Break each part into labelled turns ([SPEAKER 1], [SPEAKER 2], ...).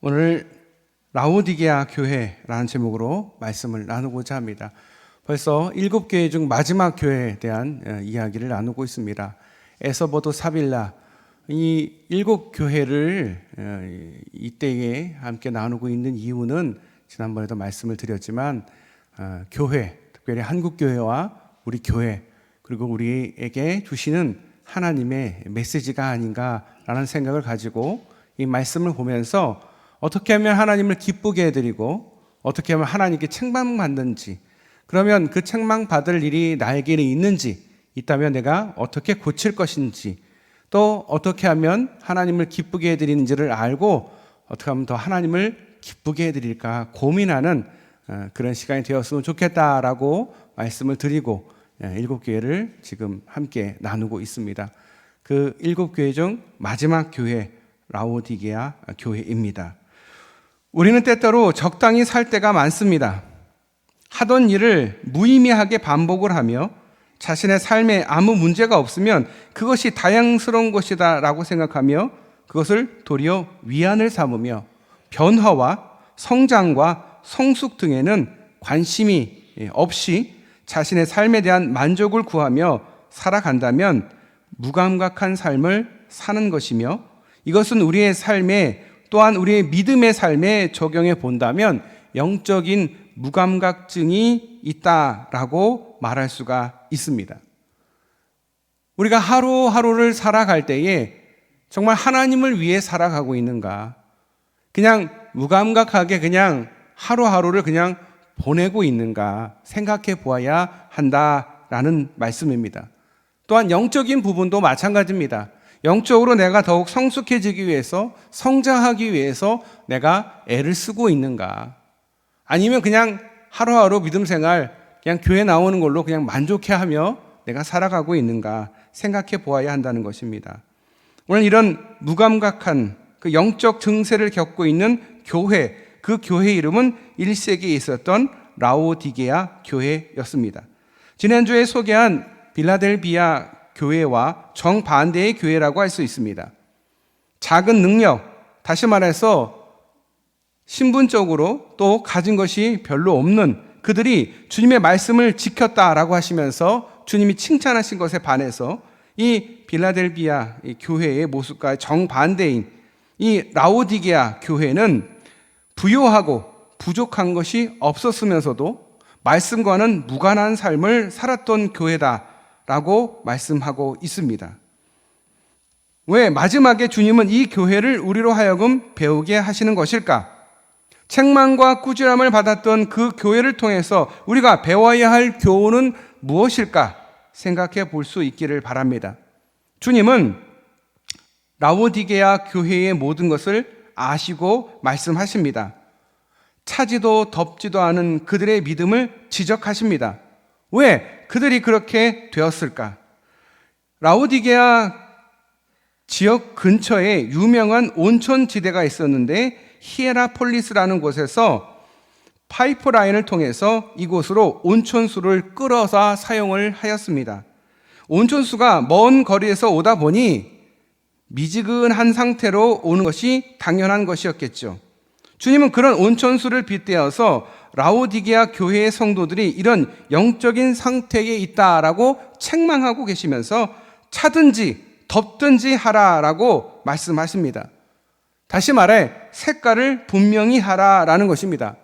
[SPEAKER 1] 오늘 라오디게아 교회라는 제목으로 말씀을 나누고자 합니다. 벌써 7교회 중 마지막 교회에 대한 이야기를 나누고 있습니다. 에서버도 사빌라, 이 7교회를 이때에 함께 나누고 있는 이유는 지난번에도 말씀을 드렸지만 교회, 특별히 한국교회와 우리 교회, 그리고 우리에게 주시는 하나님의 메시지가 아닌가라는 생각을 가지고 이 말씀을 보면서 어떻게 하면 하나님을 기쁘게 해드리고 어떻게 하면 하나님께 책망받는지, 그러면 그 책망받을 일이 나에게 있는지, 있다면 내가 어떻게 고칠 것인지, 또 어떻게 하면 하나님을 기쁘게 해드리는지를 알고 어떻게 하면 더 하나님을 기쁘게 해드릴까 고민하는 그런 시간이 되었으면 좋겠다라고 말씀을 드리고 7교회를 지금 함께 나누고 있습니다. 그 7교회 중 마지막 교회 라오디게아 교회입니다. 우리는 때때로 적당히 살 때가 많습니다. 하던 일을 무의미하게 반복을 하며 자신의 삶에 아무 문제가 없으면 그것이 다양스러운 것이다 라고 생각하며 그것을 도리어 위안을 삼으며 변화와 성장과 성숙 등에는 관심이 없이 자신의 삶에 대한 만족을 구하며 살아간다면 무감각한 삶을 사는 것이며, 이것은 우리의 삶에, 또한 우리의 믿음의 삶에 적용해 본다면 영적인 무감각증이 있다라고 말할 수가 있습니다. 우리가 하루하루를 살아갈 때에 정말 하나님을 위해 살아가고 있는가? 그냥 무감각하게 그냥 하루하루를 그냥 보내고 있는가 생각해 보아야 한다라는 말씀입니다. 또한 영적인 부분도 마찬가지입니다. 영적으로 내가 더욱 성숙해지기 위해서, 성장하기 위해서 내가 애를 쓰고 있는가? 아니면 그냥 하루하루 믿음 생활, 그냥 교회 나오는 걸로 그냥 만족해 하며 내가 살아가고 있는가 생각해 보아야 한다는 것입니다. 오늘 이런 무감각한 그 영적 증세를 겪고 있는 교회, 그 교회 이름은 1세기에 있었던 라오디게아 교회였습니다. 지난주에 소개한 빌라델비아 교회와 정반대의 교회라고 할 수 있습니다. 작은 능력, 다시 말해서 신분적으로 또 가진 것이 별로 없는 그들이 주님의 말씀을 지켰다라고 하시면서 주님이 칭찬하신 것에 반해서 이 빌라델비아 교회의 모습과 정반대인 이 라오디게아 교회는 부요하고 부족한 것이 없었으면서도 말씀과는 무관한 삶을 살았던 교회다라고 말씀하고 있습니다. 왜 마지막에 주님은 이 교회를 우리로 하여금 배우게 하시는 것일까? 책망과 꾸지람을 받았던 그 교회를 통해서 우리가 배워야 할 교훈은 무엇일까 생각해 볼 수 있기를 바랍니다. 주님은 라오디게아 교회의 모든 것을 아시고 말씀하십니다. 차지도 덥지도 않은 그들의 믿음을 지적하십니다. 왜 그들이 그렇게 되었을까? 라오디게아 지역 근처에 유명한 온천 지대가 있었는데 히에라폴리스라는 곳에서 파이프라인을 통해서 이곳으로 온천수를 끌어서 사용을 하였습니다. 온천수가 먼 거리에서 오다 보니 미지근한 상태로 오는 것이 당연한 것이었겠죠. 주님은 그런 온천수를 빗대어서 라오디게아 교회의 성도들이 이런 영적인 상태에 있다라고 책망하고 계시면서 차든지 덥든지 하라라고 말씀하십니다. 다시 말해 색깔을 분명히 하라라는 것입니다.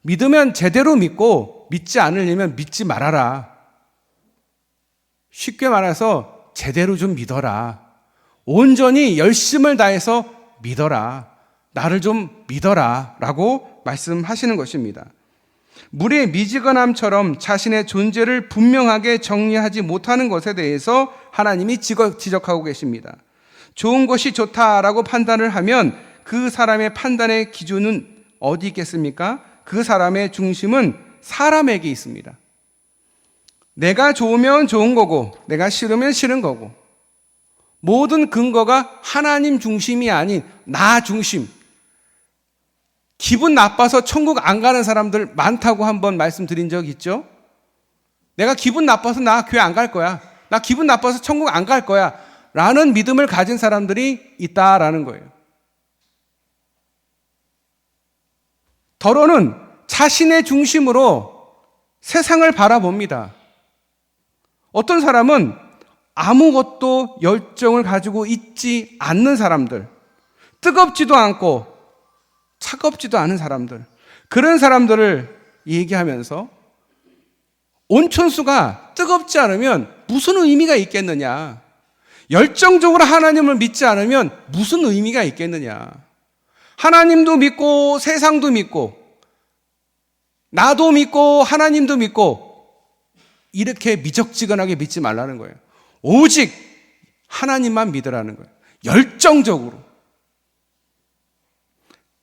[SPEAKER 1] 믿으면 제대로 믿고 믿지 않으려면 믿지 말아라. 쉽게 말해서 제대로 좀 믿어라. 온전히 열심을 다해서 믿어라. 나를 좀 믿어라 라고 말씀하시는 것입니다. 물의 미지근함처럼 자신의 존재를 분명하게 정리하지 못하는 것에 대해서 하나님이 지적하고 계십니다. 좋은 것이 좋다라고 판단을 하면 그 사람의 판단의 기준은 어디 있겠습니까? 그 사람의 중심은 사람에게 있습니다. 내가 좋으면 좋은 거고 내가 싫으면 싫은 거고, 모든 근거가 하나님 중심이 아닌 나 중심. 기분 나빠서 천국 안 가는 사람들 많다고 한번 말씀드린 적 있죠? 내가 기분 나빠서 나 교회 안 갈 거야. 나 기분 나빠서 천국 안 갈 거야. 라는 믿음을 가진 사람들이 있다라는 거예요. 더러는 자신의 중심으로 세상을 바라봅니다. 어떤 사람은 아무것도 열정을 가지고 있지 않는 사람들, 뜨겁지도 않고 차갑지도 않은 사람들, 그런 사람들을 얘기하면서 온천수가 뜨겁지 않으면 무슨 의미가 있겠느냐? 열정적으로 하나님을 믿지 않으면 무슨 의미가 있겠느냐? 하나님도 믿고 세상도 믿고 나도 믿고 하나님도 믿고 이렇게 미적지근하게 믿지 말라는 거예요. 오직 하나님만 믿으라는 거예요. 열정적으로.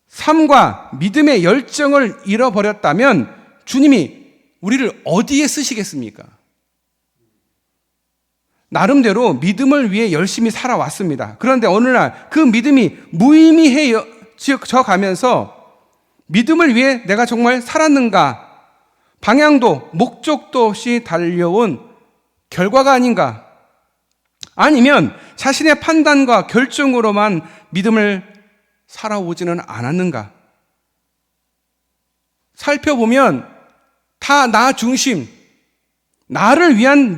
[SPEAKER 1] 삶과 믿음의 열정을 잃어버렸다면 주님이 우리를 어디에 쓰시겠습니까? 나름대로 믿음을 위해 열심히 살아왔습니다. 그런데 어느 날 그 믿음이 무의미해져 가면서 믿음을 위해 내가 정말 살았는가? 방향도 목적도 없이 달려온 결과가 아닌가? 아니면 자신의 판단과 결정으로만 믿음을 살아오지는 않았는가? 살펴보면 다 나 중심, 나를 위한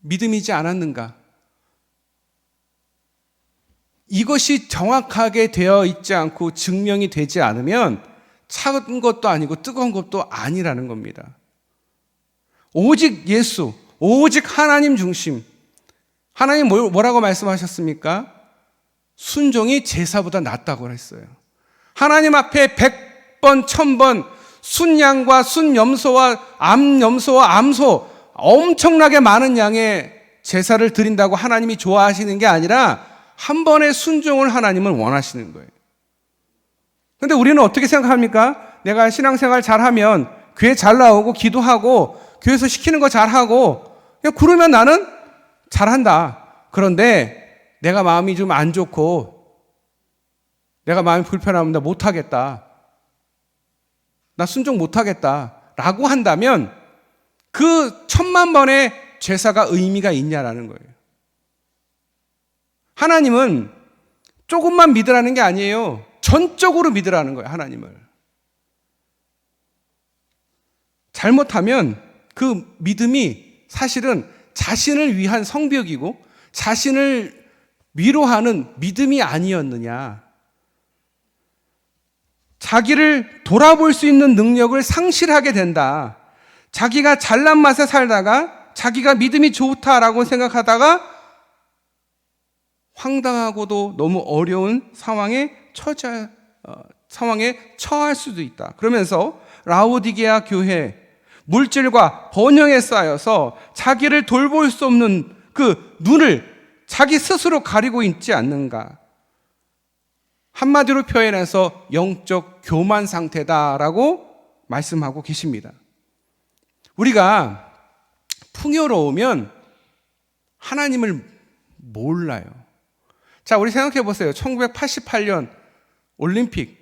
[SPEAKER 1] 믿음이지 않았는가? 이것이 정확하게 되어 있지 않고 증명이 되지 않으면 차가운 것도 아니고 뜨거운 것도 아니라는 겁니다. 오직 예수, 오직 하나님 중심. 하나님 뭐라고 말씀하셨습니까? 순종이 제사보다 낫다고 했어요. 하나님 앞에 100번, 1000번 순양과 순염소와 암소 엄청나게 많은 양의 제사를 드린다고 하나님이 좋아하시는 게 아니라 한 번의 순종을 하나님은 원하시는 거예요. 그런데 우리는 어떻게 생각합니까? 내가 신앙생활 잘하면 교회 잘 나오고 기도하고 교회에서 시키는 거 잘하고 그냥 그러면 나는 잘한다. 그런데 내가 마음이 좀 안 좋고 내가 마음이 불편하면 나 못하겠다. 나 순종 못하겠다. 라고 한다면 그 1000만 번의 제사가 의미가 있냐라는 거예요. 하나님은 조금만 믿으라는 게 아니에요. 전적으로 믿으라는 거예요, 하나님을. 잘못하면 그 믿음이 사실은 자신을 위한 성벽이고 자신을 위로하는 믿음이 아니었느냐. 자기를 돌아볼 수 있는 능력을 상실하게 된다. 자기가 잘난 맛에 살다가 자기가 믿음이 좋다라고 생각하다가 황당하고도 너무 어려운 상황에 처할 수도 있다. 그러면서 라오디게아 교회 물질과 번영에 쌓여서 자기를 돌볼 수 없는 그 눈을 자기 스스로 가리고 있지 않는가. 한마디로 표현해서 영적 교만 상태다라고 말씀하고 계십니다. 우리가 풍요로우면 하나님을 몰라요. 자, 우리 생각해 보세요. 1988년 올림픽.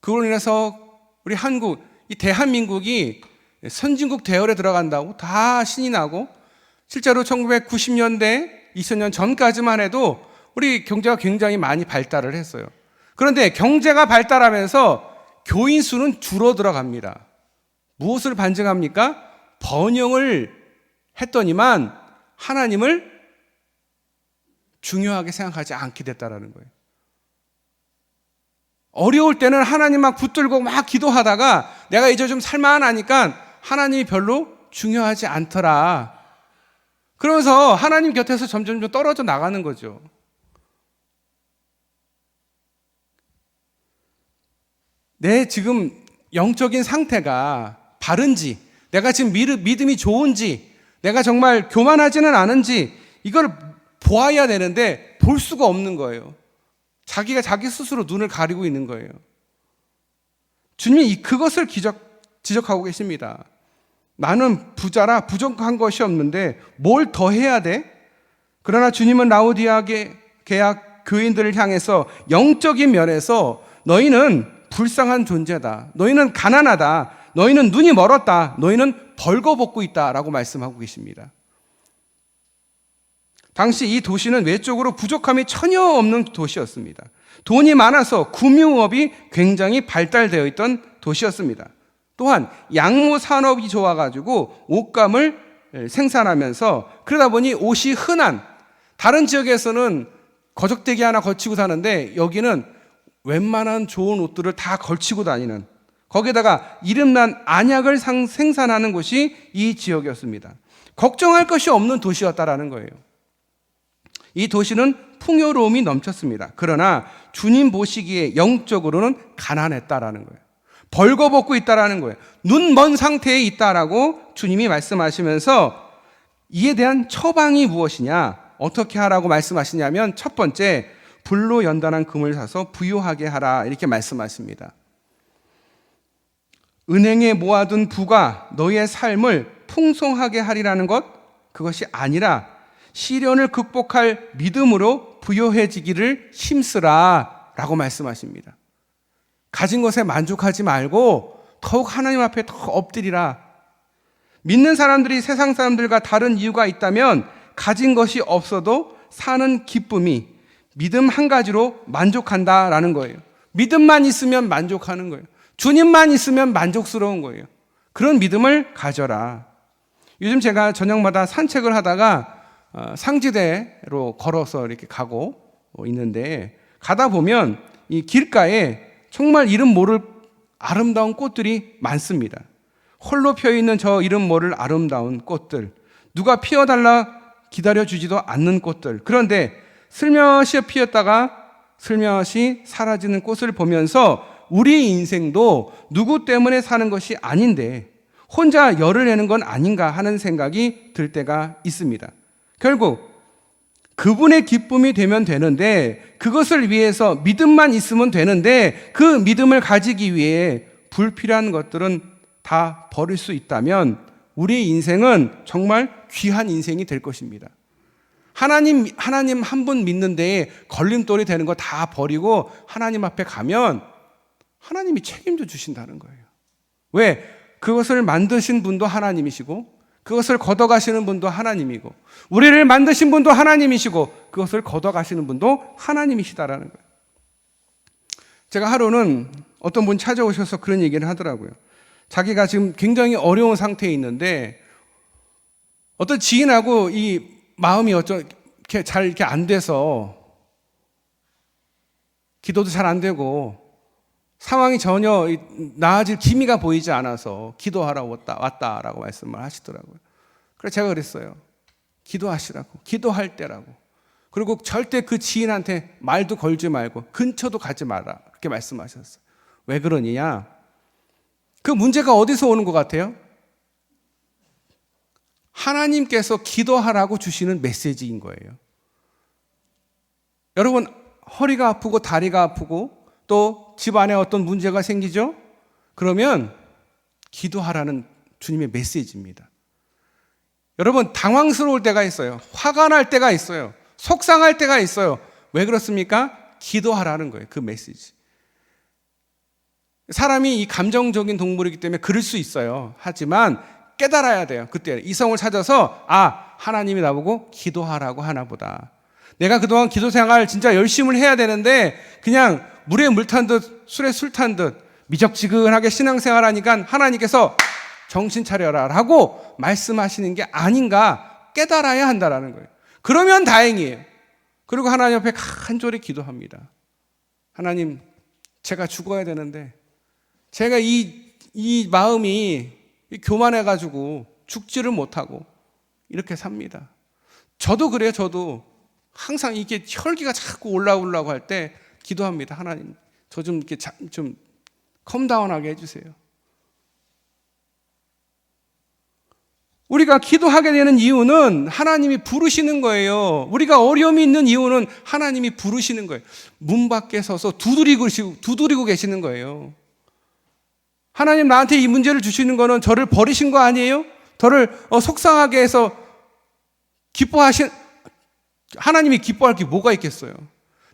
[SPEAKER 1] 그걸로 인해서 우리 한국, 이 대한민국이 선진국 대열에 들어간다고 다 신이 나고 실제로 1990년대, 2000년 전까지만 해도 우리 경제가 굉장히 많이 발달을 했어요. 그런데 경제가 발달하면서 교인 수는 줄어들어 갑니다. 무엇을 반증합니까? 번영을 했더니만 하나님을 중요하게 생각하지 않게 됐다라는 거예요. 어려울 때는 하나님 막 붙들고 막 기도하다가 내가 이제 좀 살만하니까 하나님이 별로 중요하지 않더라. 그러면서 하나님 곁에서 점점 좀 떨어져 나가는 거죠. 내 지금 영적인 상태가 바른지, 내가 지금 믿음이 좋은지, 내가 정말 교만하지는 않은지 이걸 보아야 되는데 볼 수가 없는 거예요. 자기가 자기 스스로 눈을 가리고 있는 거예요. 주님이 그것을 지적하고 계십니다. 나는 부자라 부족한 것이 없는데 뭘 더 해야 돼? 그러나 주님은 라오디게아 교인들을 향해서 영적인 면에서 너희는 불쌍한 존재다. 너희는 가난하다. 너희는 눈이 멀었다. 너희는 벌거벗고 있다. 라고 말씀하고 계십니다. 당시 이 도시는 외적으로 부족함이 전혀 없는 도시였습니다. 돈이 많아서 금융업이 굉장히 발달되어 있던 도시였습니다. 또한 양모 산업이 좋아가지고 옷감을 생산하면서, 그러다 보니 옷이 흔한, 다른 지역에서는 거적대기 하나 걸치고 사는데 여기는 웬만한 좋은 옷들을 다 걸치고 다니는, 거기다가 이름난 안약을 생산하는 곳이 이 지역이었습니다. 걱정할 것이 없는 도시였다라는 거예요. 이 도시는 풍요로움이 넘쳤습니다. 그러나 주님 보시기에 영적으로는 가난했다라는 거예요. 벌거벗고 있다라는 거예요. 눈 먼 상태에 있다라고 주님이 말씀하시면서, 이에 대한 처방이 무엇이냐, 어떻게 하라고 말씀하시냐면, 첫 번째, 불로 연단한 금을 사서 부유하게 하라, 이렇게 말씀하십니다. 은행에 모아둔 부가 너희의 삶을 풍성하게 하리라는 것, 그것이 아니라 시련을 극복할 믿음으로 부유해지기를 힘쓰라 라고 말씀하십니다. 가진 것에 만족하지 말고 더욱 하나님 앞에 더 엎드리라. 믿는 사람들이 세상 사람들과 다른 이유가 있다면, 가진 것이 없어도 사는 기쁨이 믿음 한 가지로 만족한다라는 거예요. 믿음만 있으면 만족하는 거예요. 주님만 있으면 만족스러운 거예요. 그런 믿음을 가져라. 요즘 제가 저녁마다 산책을 하다가 상지대로 걸어서 이렇게 가고 있는데, 가다 보면 이 길가에 정말 이름 모를 아름다운 꽃들이 많습니다. 홀로 펴있는 저 이름 모를 아름다운 꽃들, 누가 피워달라 기다려주지도 않는 꽃들. 그런데 슬며시 피었다가 슬며시 사라지는 꽃을 보면서 우리 인생도 누구 때문에 사는 것이 아닌데 혼자 열을 내는 건 아닌가 하는 생각이 들 때가 있습니다. 결국 그분의 기쁨이 되면 되는데, 그것을 위해서 믿음만 있으면 되는데, 그 믿음을 가지기 위해 불필요한 것들은 다 버릴 수 있다면 우리의 인생은 정말 귀한 인생이 될 것입니다. 하나님 한 분 믿는데 걸림돌이 되는 거 다 버리고 하나님 앞에 가면 하나님이 책임져 주신다는 거예요. 왜? 그것을 만드신 분도 하나님이시고, 그것을 걷어가시는 분도 하나님이고, 우리를 만드신 분도 하나님이시고, 그것을 걷어가시는 분도 하나님이시다라는 거예요. 제가 하루는 어떤 분 찾아오셔서 그런 얘기를 하더라고요. 자기가 지금 굉장히 어려운 상태에 있는데 어떤 지인하고 이 마음이 잘 이렇게 안 돼서, 기도도 잘 안 되고 상황이 전혀 나아질 기미가 보이지 않아서 기도하라고 왔다라고 말씀을 하시더라고요. 그래서 제가 그랬어요. 기도하시라고, 기도할 때라고. 그리고 절대 그 지인한테 말도 걸지 말고 근처도 가지 마라, 그렇게 말씀하셨어요. 왜 그러느냐? 그 문제가 어디서 오는 것 같아요? 하나님께서 기도하라고 주시는 메시지인 거예요. 여러분, 허리가 아프고 다리가 아프고 또 집안에 어떤 문제가 생기죠? 그러면 기도하라는 주님의 메시지입니다. 여러분, 당황스러울 때가 있어요. 화가 날 때가 있어요. 속상할 때가 있어요. 왜 그렇습니까? 기도하라는 거예요. 그 메시지. 사람이 이 감정적인 동물이기 때문에 그럴 수 있어요. 하지만 깨달아야 돼요. 그때 이성을 찾아서, 하나님이 나보고 기도하라고 하나 보다. 내가 그동안 기도 생활 진짜 열심히 해야 되는데 그냥 물에 물 탄 듯 술에 술 탄 듯 미적지근하게 신앙생활 하니까 하나님께서 정신 차려라 라고 말씀하시는 게 아닌가 깨달아야 한다라는 거예요. 그러면 다행이에요. 그리고 하나님 앞에 간절히 기도합니다. 하나님, 제가 죽어야 되는데 제가 이 마음이 교만해가지고 죽지를 못하고 이렇게 삽니다. 저도 그래요. 저도 항상 이게 혈기가 자꾸 올라오려고 할 때 기도합니다. 하나님, 저 좀 이렇게 좀 컴다운하게 해주세요. 우리가 기도하게 되는 이유는 하나님이 부르시는 거예요. 우리가 어려움이 있는 이유는 하나님이 부르시는 거예요. 문 밖에 서서 두드리고 계시는 거예요. 하나님 나한테 이 문제를 주시는 거는 저를 버리신 거 아니에요? 저를 속상하게 해서 하나님이 기뻐할 게 뭐가 있겠어요?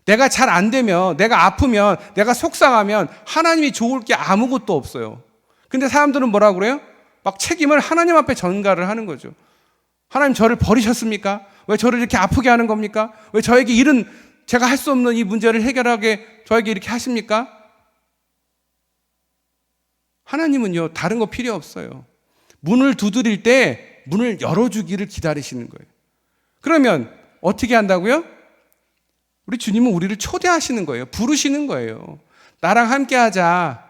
[SPEAKER 1] 내가 잘 안 되면, 내가 아프면, 내가 속상하면 하나님이 좋을 게 아무것도 없어요. 근데 사람들은 뭐라고 그래요? 막 책임을 하나님 앞에 전가를 하는 거죠. 하나님 저를 버리셨습니까? 왜 저를 이렇게 아프게 하는 겁니까? 왜 저에게 제가 할 수 없는 이 문제를 해결하게 저에게 이렇게 하십니까? 하나님은요, 다른 거 필요 없어요. 문을 두드릴 때 문을 열어주기를 기다리시는 거예요. 그러면 어떻게 한다고요? 우리 주님은 우리를 초대하시는 거예요. 부르시는 거예요. 나랑 함께 하자.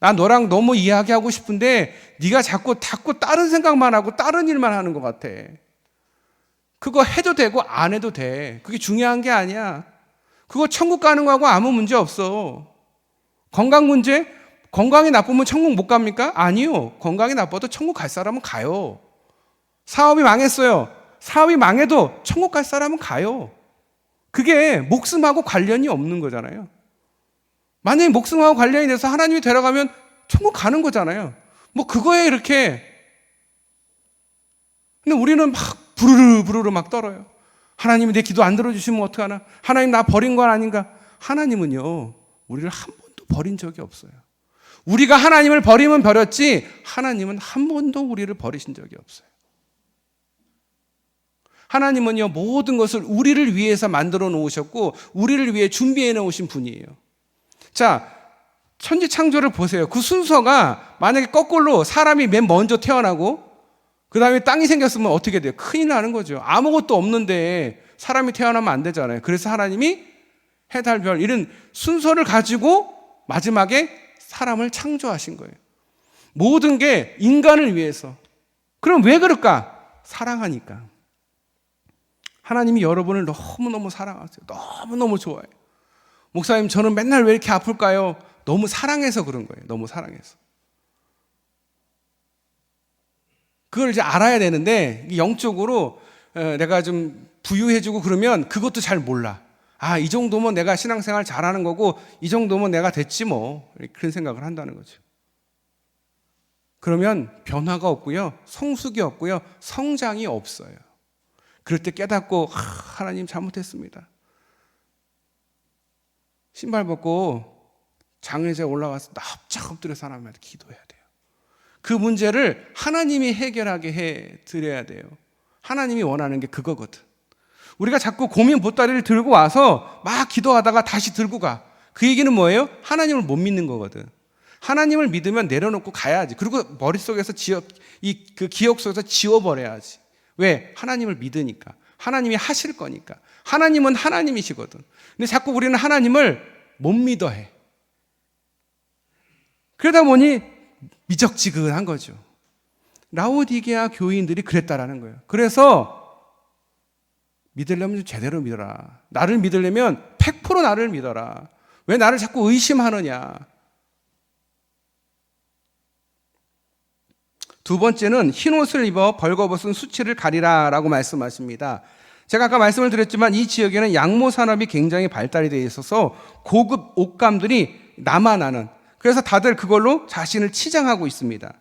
[SPEAKER 1] 나 너랑 너무 이야기하고 싶은데 네가 자꾸 다른 생각만 하고 다른 일만 하는 것 같아. 그거 해도 되고 안 해도 돼. 그게 중요한 게 아니야. 그거 천국 가는 거하고 아무 문제 없어. 건강 문제? 건강이 나쁘면 천국 못 갑니까? 아니요. 건강이 나빠도 천국 갈 사람은 가요. 사업이 망했어요. 사업이 망해도 천국 갈 사람은 가요. 그게 목숨하고 관련이 없는 거잖아요. 만약에 목숨하고 관련이 돼서 하나님이 데려가면 천국 가는 거잖아요. 뭐 그거에 이렇게. 근데 우리는 막 부르르 막 떨어요. 하나님이 내 기도 안 들어주시면 어떡하나? 하나님 나 버린 건 아닌가? 하나님은요, 우리를 한 번도 버린 적이 없어요. 우리가 하나님을 버리면 버렸지 하나님은 한 번도 우리를 버리신 적이 없어요. 하나님은요, 모든 것을 우리를 위해서 만들어 놓으셨고 우리를 위해 준비해 놓으신 분이에요. 자, 천지 창조를 보세요. 그 순서가 만약에 거꾸로 사람이 맨 먼저 태어나고 그 다음에 땅이 생겼으면 어떻게 돼요? 큰일 나는 거죠. 아무것도 없는데 사람이 태어나면 안 되잖아요. 그래서 하나님이 해, 달, 별 이런 순서를 가지고 마지막에 사람을 창조하신 거예요. 모든 게 인간을 위해서. 그럼 왜 그럴까? 사랑하니까. 하나님이 여러분을 너무너무 사랑하세요. 너무너무 좋아해요. 목사님, 저는 맨날 왜 이렇게 아플까요? 너무 사랑해서 그런 거예요. 너무 사랑해서. 그걸 이제 알아야 되는데 영적으로 내가 좀 부유해지고 그러면 그것도 잘 몰라. 아, 이 정도면 내가 신앙생활 잘하는 거고 이 정도면 내가 됐지 뭐. 그런 생각을 한다는 거죠. 그러면 변화가 없고요. 성숙이 없고요. 성장이 없어요. 그럴 때 깨닫고 하나님 잘못했습니다. 신발 벗고 장례제 올라가서 납작 엎드려서 하나님한테 기도해야 돼요. 그 문제를 하나님이 해결하게 해드려야 돼요. 하나님이 원하는 게 그거거든. 우리가 자꾸 고민 보따리를 들고 와서 막 기도하다가 다시 들고 가. 그 얘기는 뭐예요? 하나님을 못 믿는 거거든. 하나님을 믿으면 내려놓고 가야지. 그리고 머릿속에서 그 기억 속에서 지워버려야지. 왜? 하나님을 믿으니까. 하나님이 하실 거니까. 하나님은 하나님이시거든. 근데 자꾸 우리는 하나님을 못 믿어해. 그러다 보니 미적지근한 거죠. 라오디게아 교인들이 그랬다라는 거예요. 그래서 믿으려면 좀 제대로 믿어라. 나를 믿으려면 100% 나를 믿어라. 왜 나를 자꾸 의심하느냐. 두 번째는 흰옷을 입어 벌거벗은 수치를 가리라 라고 말씀하십니다. 제가 아까 말씀을 드렸지만 이 지역에는 양모 산업이 굉장히 발달이 되어 있어서 고급 옷감들이 남아나는, 그래서 다들 그걸로 자신을 치장하고 있습니다.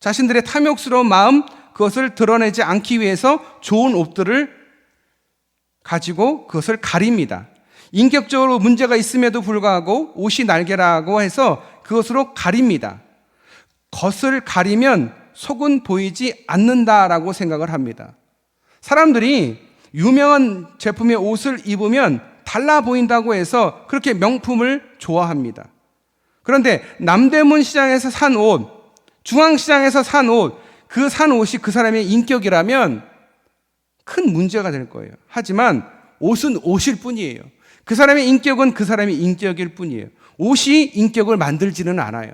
[SPEAKER 1] 자신들의 탐욕스러운 마음, 그것을 드러내지 않기 위해서 좋은 옷들을 가지고 그것을 가립니다. 인격적으로 문제가 있음에도 불구하고 옷이 날개라고 해서 그것으로 가립니다. 겉을 가리면 속은 보이지 않는다라고 생각을 합니다. 사람들이 유명한 제품의 옷을 입으면 달라 보인다고 해서 그렇게 명품을 좋아합니다. 그런데 남대문 시장에서 산 옷, 중앙시장에서 산 옷, 그 산 옷이 그 사람의 인격이라면 큰 문제가 될 거예요. 하지만 옷은 옷일 뿐이에요. 그 사람의 인격은 그 사람의 인격일 뿐이에요. 옷이 인격을 만들지는 않아요.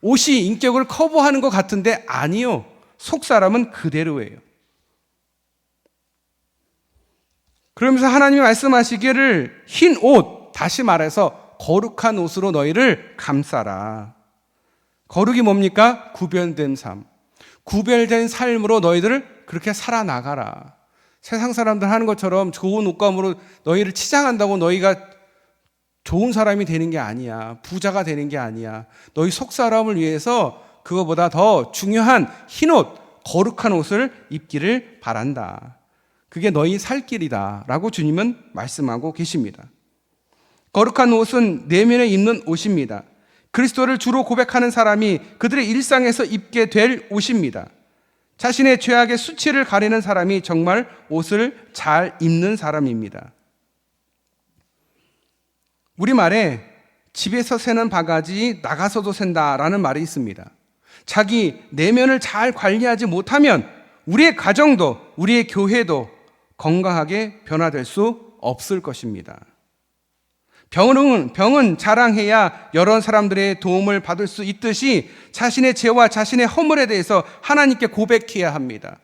[SPEAKER 1] 옷이 인격을 커버하는 것 같은데 아니요. 속 사람은 그대로예요. 그러면서 하나님이 말씀하시기를 흰 옷, 다시 말해서 거룩한 옷으로 너희를 감싸라. 거룩이 뭡니까? 구별된 삶. 구별된 삶으로 너희들을 그렇게 살아나가라. 세상 사람들 하는 것처럼 좋은 옷감으로 너희를 치장한다고 너희가 좋은 사람이 되는 게 아니야. 부자가 되는 게 아니야. 너희 속 사람을 위해서 그거보다 더 중요한 흰 옷, 거룩한 옷을 입기를 바란다. 그게 너희 살 길이다 라고 주님은 말씀하고 계십니다. 거룩한 옷은 내면에 입는 옷입니다. 그리스도를 주로 고백하는 사람이 그들의 일상에서 입게 될 옷입니다. 자신의 죄악의 수치를 가리는 사람이 정말 옷을 잘 입는 사람입니다. 우리말에 집에서 새는 바가지 나가서도 샌다라는 말이 있습니다. 자기 내면을 잘 관리하지 못하면 우리의 가정도 우리의 교회도 건강하게 변화될 수 없을 것입니다. 병은 자랑해야 여러 사람들의 도움을 받을 수 있듯이 자신의 죄와 자신의 허물에 대해서 하나님께 고백해야 합니다.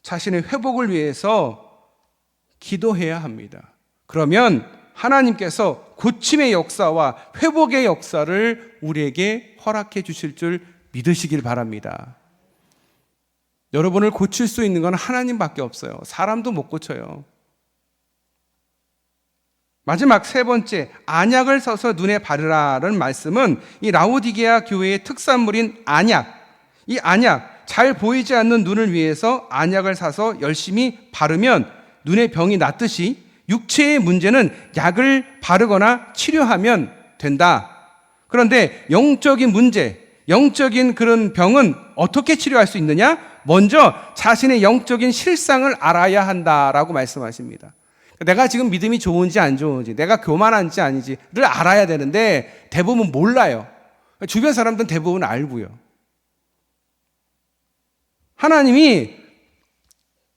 [SPEAKER 1] 자신의 회복을 위해서 기도해야 합니다. 그러면 하나님께서 고침의 역사와 회복의 역사를 우리에게 허락해 주실 줄 믿으시길 바랍니다. 여러분을 고칠 수 있는 건 하나님밖에 없어요. 사람도 못 고쳐요. 마지막 세 번째, 안약을 써서 눈에 바르라는 말씀은 이 라오디게아 교회의 특산물인 안약, 이 안약, 잘 보이지 않는 눈을 위해서 안약을 사서 열심히 바르면 눈의 병이 낫듯이 육체의 문제는 약을 바르거나 치료하면 된다. 그런데 영적인 문제, 영적인 그런 병은 어떻게 치료할 수 있느냐? 먼저 자신의 영적인 실상을 알아야 한다라고 말씀하십니다. 내가 지금 믿음이 좋은지 안 좋은지, 내가 교만한지 아닌지를 알아야 되는데 대부분 몰라요. 주변 사람들은 대부분 알고요. 하나님이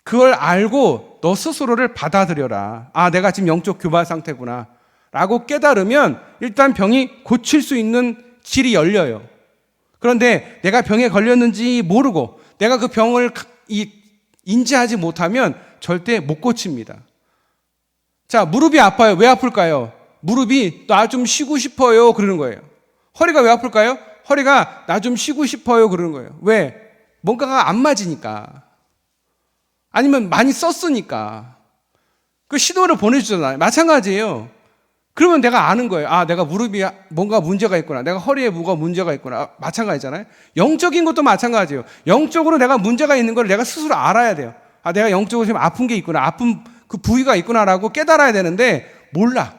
[SPEAKER 1] 그걸 알고 너 스스로를 받아들여라. 아, 내가 지금 영적 교만 상태구나 라고 깨달으면 일단 병이 고칠 수 있는 길이 열려요. 그런데 내가 병에 걸렸는지 모르고 내가 그 병을 인지하지 못하면 절대 못 고칩니다. 자, 무릎이 아파요. 왜 아플까요? 무릎이 나 좀 쉬고 싶어요 그러는 거예요. 허리가 왜 아플까요? 허리가 나 좀 쉬고 싶어요 그러는 거예요. 왜? 뭔가가 안 맞으니까. 아니면 많이 썼으니까. 그 시도를 보내주잖아요. 마찬가지예요. 그러면 내가 아는 거예요. 아, 내가 무릎이 뭔가 문제가 있구나. 내가 허리에 뭐가 문제가 있구나. 마찬가지잖아요. 영적인 것도 마찬가지예요. 영적으로 내가 문제가 있는 걸 내가 스스로 알아야 돼요. 아, 내가 영적으로 지금 아픈 게 있구나. 아픈 그 부위가 있구나라고 깨달아야 되는데 몰라.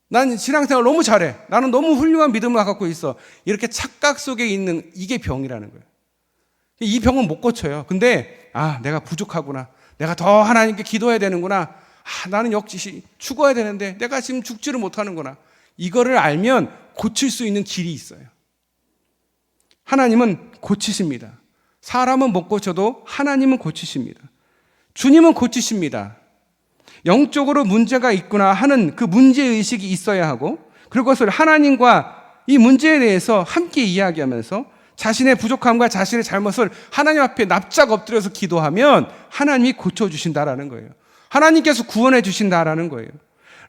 [SPEAKER 1] 난 신앙생활 너무 잘해. 나는 너무 훌륭한 믿음을 갖고 있어. 이렇게 착각 속에 있는 이게 병이라는 거예요. 이 병은 못 고쳐요. 근데 아, 내가 부족하구나. 내가 더 하나님께 기도해야 되는구나. 아, 나는 역시 죽어야 되는데 내가 지금 죽지를 못하는구나. 이거를 알면 고칠 수 있는 길이 있어요. 하나님은 고치십니다. 사람은 못 고쳐도 하나님은 고치십니다. 주님은 고치십니다. 영적으로 문제가 있구나 하는 그 문제의식이 있어야 하고, 그것을 하나님과 이 문제에 대해서 함께 이야기하면서 자신의 부족함과 자신의 잘못을 하나님 앞에 납작 엎드려서 기도하면 하나님이 고쳐주신다라는 거예요. 하나님께서 구원해 주신다라는 거예요.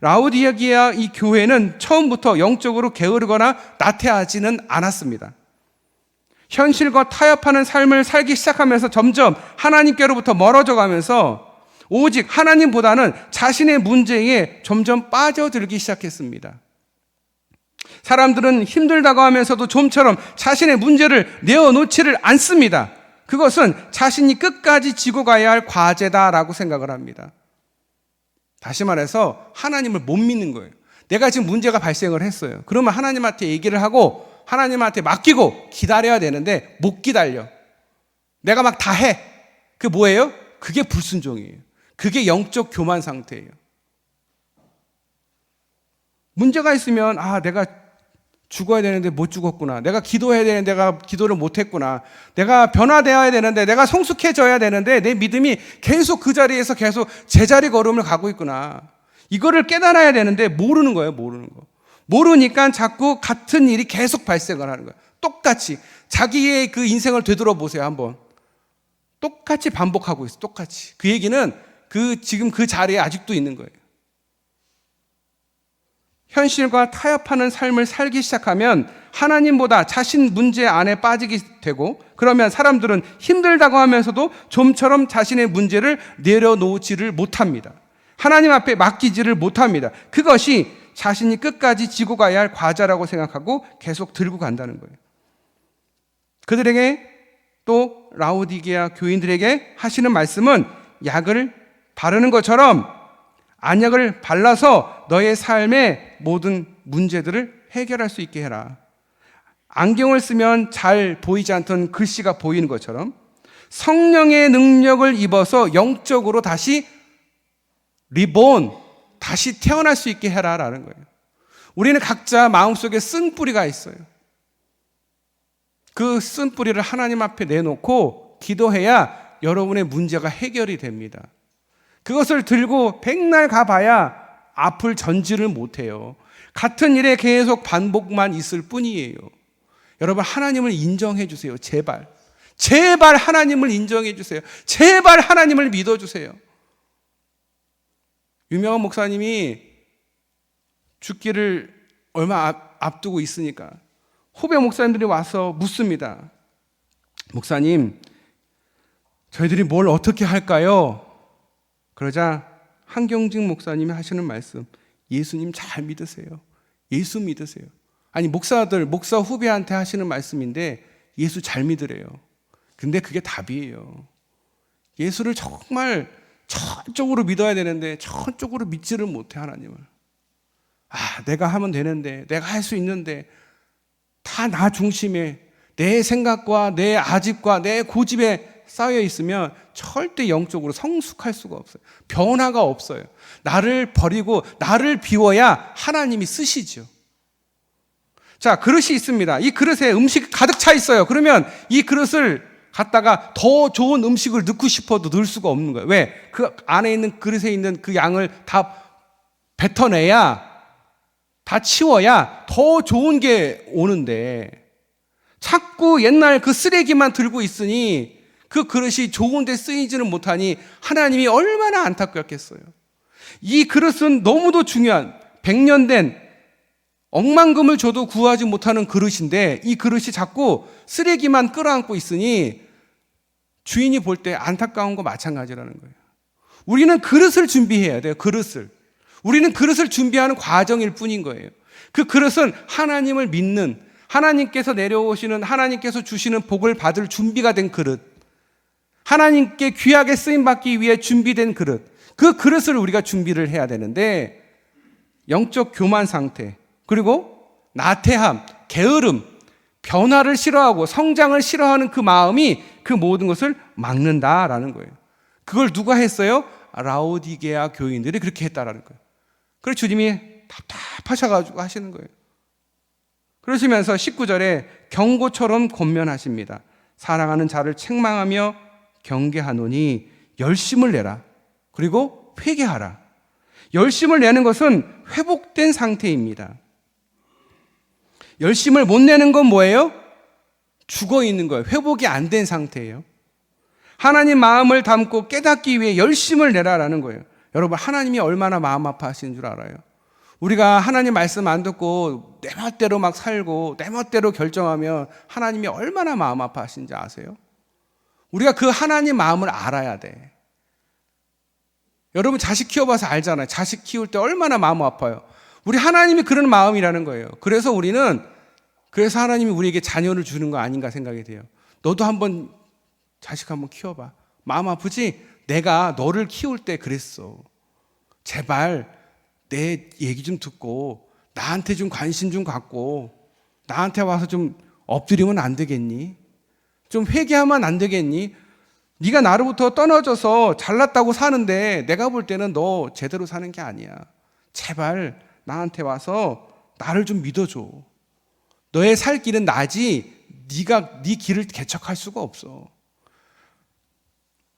[SPEAKER 1] 라오디게아 이 교회는 처음부터 영적으로 게으르거나 나태하지는 않았습니다. 현실과 타협하는 삶을 살기 시작하면서 점점 하나님께로부터 멀어져 가면서 오직 하나님보다는 자신의 문제에 점점 빠져들기 시작했습니다. 사람들은 힘들다고 하면서도 좀처럼 자신의 문제를 내어놓지를 않습니다. 그것은 자신이 끝까지 지고 가야 할 과제다라고 생각을 합니다. 다시 말해서 하나님을 못 믿는 거예요. 내가 지금 문제가 발생을 했어요. 그러면 하나님한테 얘기를 하고 하나님한테 맡기고 기다려야 되는데 못 기다려. 내가 막 다 해. 그게 뭐예요? 그게 불순종이에요. 그게 영적 교만 상태예요. 문제가 있으면 아, 내가 죽어야 되는데 못 죽었구나. 내가 기도해야 되는데 내가 기도를 못 했구나. 내가 변화되어야 되는데 내가 성숙해져야 되는데 내 믿음이 계속 그 자리에서 계속 제자리 걸음을 가고 있구나. 이거를 깨달아야 되는데 모르는 거예요. 모르는 거. 모르니까 자꾸 같은 일이 계속 발생을 하는 거예요. 똑같이. 자기의 그 인생을 되돌아보세요. 한번. 똑같이 반복하고 있어요. 똑같이. 그 얘기는 지금 그 자리에 아직도 있는 거예요. 현실과 타협하는 삶을 살기 시작하면 하나님보다 자신 문제 안에 빠지게 되고, 그러면 사람들은 힘들다고 하면서도 좀처럼 자신의 문제를 내려놓지를 못합니다. 하나님 앞에 맡기지를 못합니다. 그것이 자신이 끝까지 지고 가야 할 과제라고 생각하고 계속 들고 간다는 거예요. 그들에게 또 라오디게아 교인들에게 하시는 말씀은 약을 바르는 것처럼 안약을 발라서 너의 삶의 모든 문제들을 해결할 수 있게 해라. 안경을 쓰면 잘 보이지 않던 글씨가 보이는 것처럼 성령의 능력을 입어서 영적으로 다시 리본, 다시 태어날 수 있게 해라라는 거예요. 우리는 각자 마음속에 쓴 뿌리가 있어요. 그 쓴 뿌리를 하나님 앞에 내놓고 기도해야 여러분의 문제가 해결이 됩니다. 그것을 들고 백날 가봐야 앞을 전지를 못해요. 같은 일에 계속 반복만 있을 뿐이에요. 여러분, 하나님을 인정해 주세요. 제발. 제발 하나님을 인정해 주세요. 제발 하나님을 믿어주세요. 유명한 목사님이 죽기를 얼마 앞두고 있으니까 후배 목사님들이 와서 묻습니다. 목사님, 저희들이 뭘 어떻게 할까요? 그러자 한경직 목사님이 하시는 말씀, 예수님 잘 믿으세요. 예수 믿으세요. 아니, 목사 후배한테 하시는 말씀인데 예수 잘 믿으래요. 근데 그게 답이에요. 예수를 정말 저쪽으로 믿어야 되는데 저쪽으로 믿지를 못해, 하나님을. 내가 하면 되는데, 내가 할 수 있는데, 다 나 중심에 내 생각과 내 아집과 내 고집에 쌓여 있으면 절대 영적으로 성숙할 수가 없어요. 변화가 없어요. 나를 버리고 나를 비워야 하나님이 쓰시죠. 자, 그릇이 있습니다. 이 그릇에 음식이 가득 차 있어요. 그러면 이 그릇을 갖다가 더 좋은 음식을 넣고 싶어도 넣을 수가 없는 거예요. 왜? 그 안에 있는 그릇에 있는 그 양을 다 뱉어내야, 다 치워야 더 좋은 게 오는데 자꾸 옛날 그 쓰레기만 들고 있으니 그 그릇이 좋은 데 쓰이지는 못하니 하나님이 얼마나 안타깝겠어요. 이 그릇은 너무도 중요한 100년 된 억만금을 줘도 구하지 못하는 그릇인데 이 그릇이 자꾸 쓰레기만 끌어안고 있으니 주인이 볼 때 안타까운 거 마찬가지라는 거예요. 우리는 그릇을 준비해야 돼요. 그릇을. 우리는 그릇을 준비하는 과정일 뿐인 거예요. 그 그릇은 하나님을 믿는, 하나님께서 내려오시는, 하나님께서 주시는 복을 받을 준비가 된 그릇, 하나님께 귀하게 쓰임받기 위해 준비된 그릇, 그 그릇을 우리가 준비를 해야 되는데 영적 교만 상태, 그리고 나태함, 게으름, 변화를 싫어하고 성장을 싫어하는 그 마음이 그 모든 것을 막는다라는 거예요. 그걸 누가 했어요? 라오디게아 교인들이 그렇게 했다라는 거예요. 그래서 주님이 답답하셔가지고 하시는 거예요. 그러시면서 19절에 경고처럼 권면하십니다. 사랑하는 자를 책망하며 경계하노니 열심을 내라. 그리고 회개하라. 열심을 내는 것은 회복된 상태입니다. 열심을 못 내는 건 뭐예요? 죽어 있는 거예요. 회복이 안 된 상태예요. 하나님 마음을 담고 깨닫기 위해 열심을 내라라는 거예요. 여러분, 하나님이 얼마나 마음 아파하시는 줄 알아요? 우리가 하나님 말씀 안 듣고 내 멋대로 막 살고 내 멋대로 결정하면 하나님이 얼마나 마음 아파하시는지 아세요? 우리가 그 하나님 마음을 알아야 돼. 여러분, 자식 키워봐서 알잖아요. 자식 키울 때 얼마나 마음 아파요. 우리 하나님이 그런 마음이라는 거예요. 그래서 하나님이 우리에게 자녀를 주는 거 아닌가 생각이 돼요. 너도 한번 자식 한번 키워봐. 마음 아프지? 내가 너를 키울 때 그랬어. 제발 내 얘기 좀 듣고 나한테 좀 관심 좀 갖고 나한테 와서 좀 엎드리면 안 되겠니? 좀 회개하면 안 되겠니? 네가 나로부터 떨어져서 잘났다고 사는데 내가 볼 때는 너 제대로 사는 게 아니야. 제발 나한테 와서 나를 좀 믿어줘. 너의 살 길은 나지 네가 네 길을 개척할 수가 없어.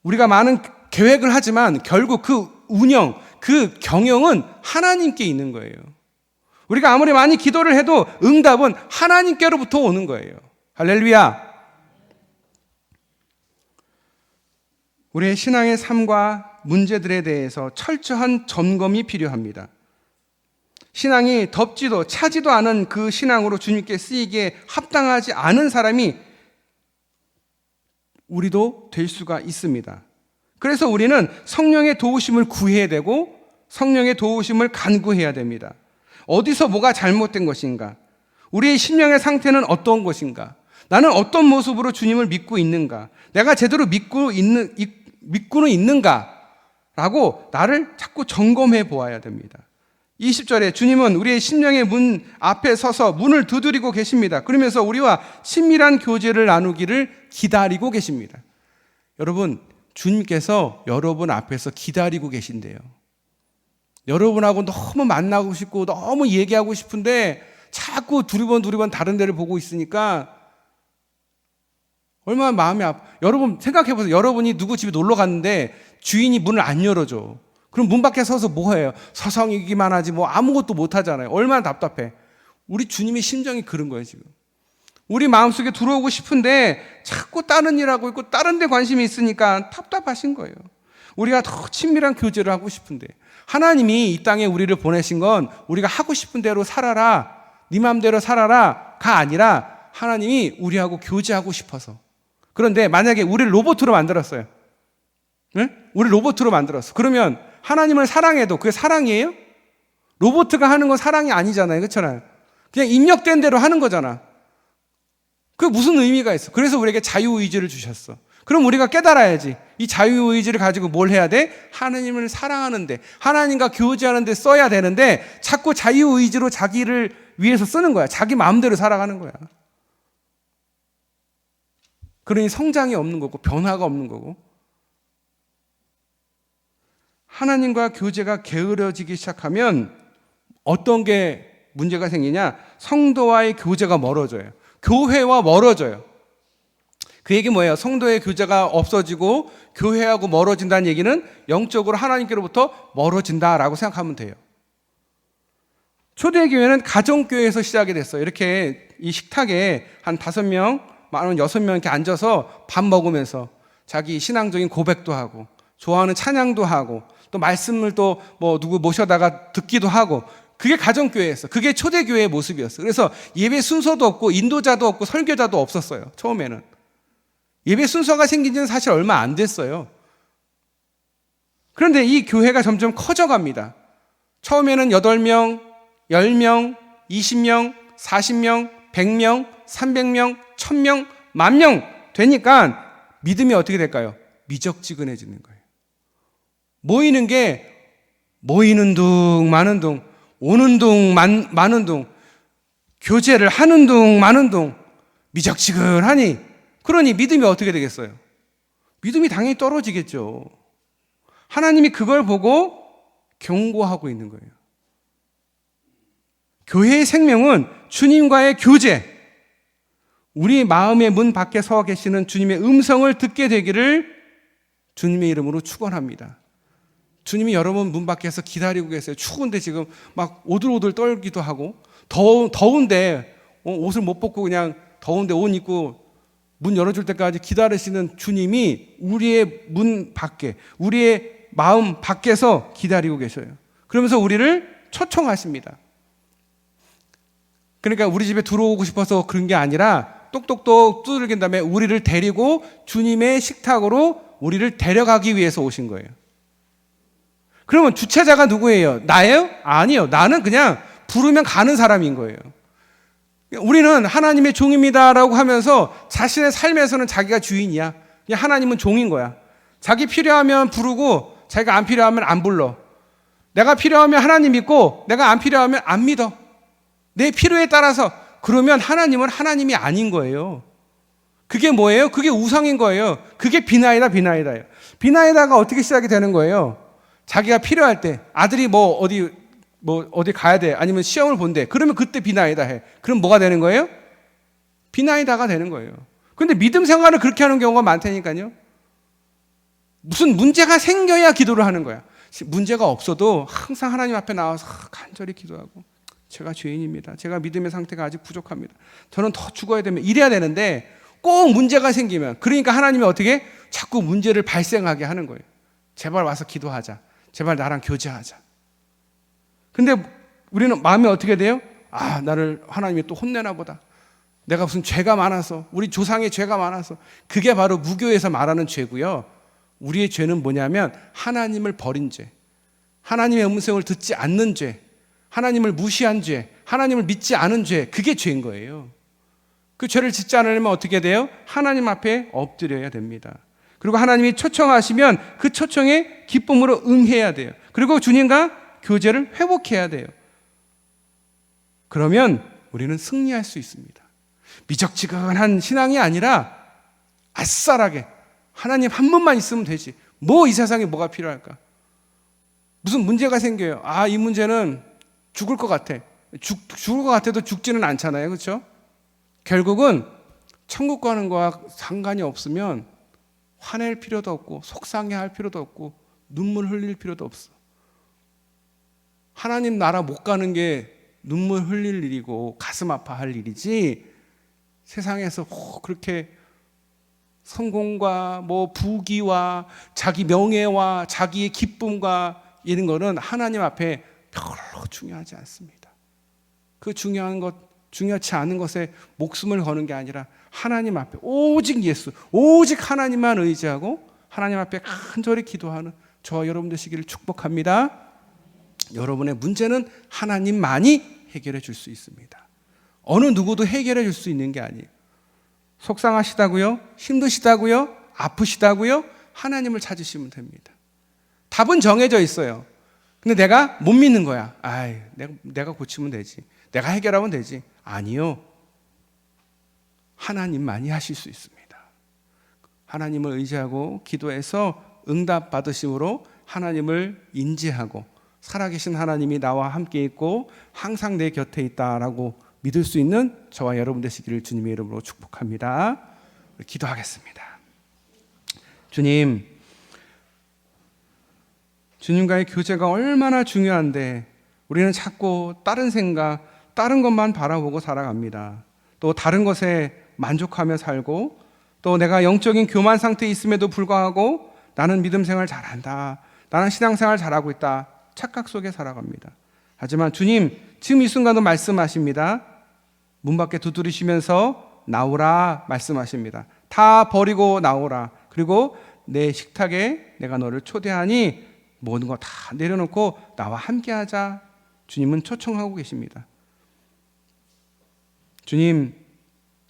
[SPEAKER 1] 우리가 많은 계획을 하지만 결국 그 운영, 그 경영은 하나님께 있는 거예요. 우리가 아무리 많이 기도를 해도 응답은 하나님께로부터 오는 거예요. 할렐루야. 우리의 신앙의 삶과 문제들에 대해서 철저한 점검이 필요합니다. 신앙이 덥지도 차지도 않은 그 신앙으로 주님께 쓰이기에 합당하지 않은 사람이 우리도 될 수가 있습니다. 그래서 우리는 성령의 도우심을 구해야 되고 성령의 도우심을 간구해야 됩니다. 어디서 뭐가 잘못된 것인가? 우리의 심령의 상태는 어떤 것인가? 나는 어떤 모습으로 주님을 믿고 있는가? 내가 제대로 믿고는 있는가? 라고 나를 자꾸 점검해 보아야 됩니다.
[SPEAKER 2] 20절에 주님은 우리의 심령의 문 앞에 서서 문을 두드리고 계십니다. 그러면서 우리와 친밀한 교제를 나누기를 기다리고 계십니다. 여러분, 주님께서 여러분 앞에서 기다리고 계신대요. 여러분하고 너무 만나고 싶고 너무 얘기하고 싶은데 자꾸 두리번 다른 데를 보고 있으니까 얼마나 마음이 여러분 생각해보세요. 여러분이 누구 집에 놀러 갔는데 주인이 문을 안 열어줘. 그럼 문 밖에 서서 뭐 해요? 서성이기만 하지 뭐 아무것도 못 하잖아요. 얼마나 답답해. 우리 주님의 심정이 그런 거예요, 지금. 우리 마음속에 들어오고 싶은데 자꾸 다른 일 하고 있고 다른 데 관심이 있으니까 답답하신 거예요. 우리가 더 친밀한 교제를 하고 싶은데 하나님이 이 땅에 우리를 보내신 건 우리가 하고 싶은 대로 살아라, 네 마음대로 살아라가 아니라 하나님이 우리하고 교제하고 싶어서. 그런데 만약에 우리를 로봇으로 만들었어요. 네? 우리 로봇으로 만들었어. 그러면 하나님을 사랑해도 그게 사랑이에요? 로봇가 하는 건 사랑이 아니잖아요. 그렇잖아요. 그냥 입력된 대로 하는 거잖아. 그게 무슨 의미가 있어? 그래서 우리에게 자유의지를 주셨어. 그럼 우리가 깨달아야지. 이 자유의지를 가지고 뭘 해야 돼? 하나님을 사랑하는데, 하나님과 교제하는데 써야 되는데 자꾸 자유의지로 자기를 위해서 쓰는 거야. 자기 마음대로 살아가는 거야. 그러니 성장이 없는 거고 변화가 없는 거고, 하나님과 교제가 게으러지기 시작하면 어떤 게 문제가 생기냐? 성도와의 교제가 멀어져요. 교회와 멀어져요. 그 얘기 뭐예요? 성도의 교제가 없어지고 교회하고 멀어진다는 얘기는 영적으로 하나님께로부터 멀어진다라고 생각하면 돼요. 초대교회는 가정교회에서 시작이 됐어요. 이렇게 이 식탁에 한 5명, 많으면 6명 이렇게 앉아서 밥 먹으면서 자기 신앙적인 고백도 하고 좋아하는 찬양도 하고 또 말씀을 또 뭐 누구 모셔다가 듣기도 하고, 그게 가정교회였어. 그게 초대교회의 모습이었어. 그래서 예배 순서도 없고 인도자도 없고 설교자도 없었어요. 처음에는. 예배 순서가 생긴 지는 사실 얼마 안 됐어요. 그런데 이 교회가 점점 커져갑니다. 처음에는 8명, 10명, 20명, 40명, 100명, 300명, 1000명, 10,000명 되니까 믿음이 어떻게 될까요? 미적지근해지는 거예요. 모이는 게 모이는 둥 마는 둥, 오는 둥 마는 둥, 교제를 하는 둥 마는 둥, 미적지근하니, 그러니 믿음이 어떻게 되겠어요? 믿음이 당연히 떨어지겠죠. 하나님이 그걸 보고 경고하고 있는 거예요. 교회의 생명은 주님과의 교제, 우리 마음의 문 밖에 서 계시는 주님의 음성을 듣게 되기를 주님의 이름으로 축원합니다. 주님이 여러분 문 밖에서 기다리고 계세요. 추운데 지금 막 오들오들 떨기도 하고, 더운데 옷을 못 벗고 그냥 더운데 옷 입고 문 열어줄 때까지 기다리시는 주님이 우리의 문 밖에, 우리의 마음 밖에서 기다리고 계셔요. 그러면서 우리를 초청하십니다. 그러니까 우리 집에 들어오고 싶어서 그런 게 아니라 똑똑똑 두들긴 다음에 우리를 데리고 주님의 식탁으로 우리를 데려가기 위해서 오신 거예요. 그러면 주체자가 누구예요? 나예요? 아니요. 나는 그냥 부르면 가는 사람인 거예요. 우리는 하나님의 종입니다라고 하면서 자신의 삶에서는 자기가 주인이야. 그냥 하나님은 종인 거야. 자기 필요하면 부르고 자기가 안 필요하면 안 불러. 내가 필요하면 하나님 믿고 내가 안 필요하면 안 믿어. 내 필요에 따라서. 그러면 하나님은 하나님이 아닌 거예요. 그게 뭐예요? 그게 우상인 거예요. 그게 비나이다, 비나이다예요. 비나이다가 어떻게 시작이 되는 거예요? 자기가 필요할 때 아들이 어디 가야 돼, 아니면 시험을 본대. 그러면 그때 비나이다 해. 그럼 뭐가 되는 거예요? 비나이다가 되는 거예요. 그런데 믿음 생활을 그렇게 하는 경우가 많다니까요. 무슨 문제가 생겨야 기도를 하는 거야. 문제가 없어도 항상 하나님 앞에 나와서 간절히 기도하고, 제가 죄인입니다. 제가 믿음의 상태가 아직 부족합니다. 저는 더 죽어야 되면 이래야 되는데 꼭 문제가 생기면, 그러니까 하나님이 어떻게 자꾸 문제를 발생하게 하는 거예요. 제발 와서 기도하자. 제발 나랑 교제하자. 근데 우리는 마음이 어떻게 돼요? 아, 나를 하나님이 또 혼내나 보다. 내가 무슨 죄가 많아서, 우리 조상의 죄가 많아서. 그게 바로 무교에서 말하는 죄고요. 우리의 죄는 뭐냐면 하나님을 버린 죄, 하나님의 음성을 듣지 않는 죄, 하나님을 무시한 죄, 하나님을 믿지 않은 죄, 그게 죄인 거예요. 그 죄를 짓지 않으려면 어떻게 돼요? 하나님 앞에 엎드려야 됩니다. 그리고 하나님이 초청하시면 그 초청에 기쁨으로 응해야 돼요. 그리고 주님과 교제를 회복해야 돼요. 그러면 우리는 승리할 수 있습니다. 미적지근한 신앙이 아니라 아싸라게 하나님 한 분만 있으면 되지. 뭐 이 세상에 뭐가 필요할까? 무슨 문제가 생겨요. 아, 이 문제는 죽을 것 같아. 죽을 것 같아도 죽지는 않잖아요. 그렇죠? 결국은 천국 가는 거와 상관이 없으면 화낼 필요도 없고 속상해할 필요도 없고 눈물 흘릴 필요도 없어. 하나님 나라 못 가는 게 눈물 흘릴 일이고 가슴 아파할 일이지, 세상에서 그렇게 성공과 뭐 부귀와 자기 명예와 자기의 기쁨과 이런 거는 하나님 앞에 별로 중요하지 않습니다. 그 중요한 것, 중요치 않은 것에 목숨을 거는 게 아니라 하나님 앞에 오직 예수, 오직 하나님만 의지하고 하나님 앞에 간절히 기도하는 저와 여러분 되시기를 축복합니다. 여러분의 문제는 하나님만이 해결해 줄 수 있습니다. 어느 누구도 해결해 줄 수 있는 게 아니에요. 속상하시다고요? 힘드시다고요? 아프시다고요? 하나님을 찾으시면 됩니다. 답은 정해져 있어요. 근데 내가 못 믿는 거야. 아이, 내가 고치면 되지. 내가 해결하면 되지. 아니요. 하나님만이 하실 수 있습니다. 하나님을 의지하고 기도해서 응답 받으심으로 하나님을 인지하고 살아계신 하나님이 나와 함께 있고 항상 내 곁에 있다라고 믿을 수 있는 저와 여러분 되시기를 주님의 이름으로 축복합니다. 기도하겠습니다. 주님, 주님과의 교제가 얼마나 중요한데 우리는 자꾸 다른 생각, 다른 것만 바라보고 살아갑니다. 또 다른 것에 만족하며 살고, 또 내가 영적인 교만 상태에 있음에도 불구하고 나는 믿음 생활 잘한다, 나는 신앙생활 잘하고 있다, 착각 속에 살아갑니다. 하지만 주님, 지금 이 순간도 말씀하십니다. 문 밖에 두드리시면서 나오라 말씀하십니다. 다 버리고 나오라. 그리고 내 식탁에 내가 너를 초대하니 모든 거 다 내려놓고 나와 함께하자. 주님은 초청하고 계십니다. 주님,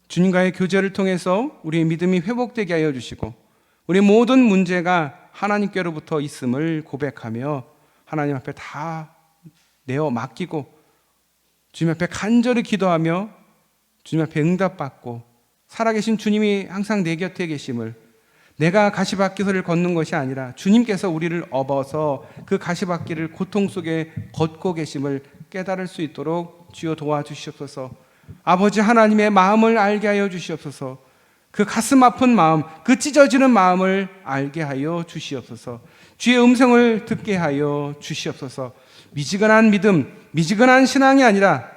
[SPEAKER 2] 주님과의 교제를 통해서 우리의 믿음이 회복되게 하여 주시고 우리 모든 문제가 하나님께로부터 있음을 고백하며 하나님 앞에 다 내어 맡기고 주님 앞에 간절히 기도하며 주님 앞에 응답받고 살아계신 주님이 항상 내 곁에 계심을, 내가 가시밭길을 걷는 것이 아니라 주님께서 우리를 업어서 그 가시밭길을 고통 속에 걷고 계심을 깨달을 수 있도록 주여 도와주시옵소서. 아버지 하나님의 마음을 알게 하여 주시옵소서. 그 가슴 아픈 마음, 그 찢어지는 마음을 알게 하여 주시옵소서. 주의 음성을 듣게 하여 주시옵소서. 미지근한 믿음, 미지근한 신앙이 아니라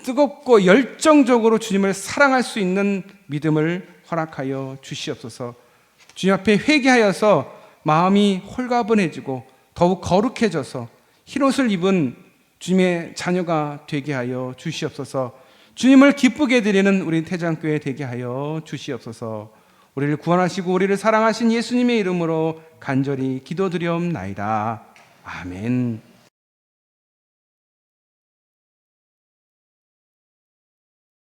[SPEAKER 2] 뜨겁고 열정적으로 주님을 사랑할 수 있는 믿음을 허락하여 주시옵소서. 주님 앞에 회개하여서 마음이 홀가분해지고 더욱 거룩해져서 흰옷을 입은 주님의 자녀가 되게 하여 주시옵소서. 주님을 기쁘게 드리는 우리 태장교회 되게 하여 주시옵소서. 우리를 구원하시고 우리를 사랑하신 예수님의 이름으로 간절히 기도드리옵나이다. 아멘.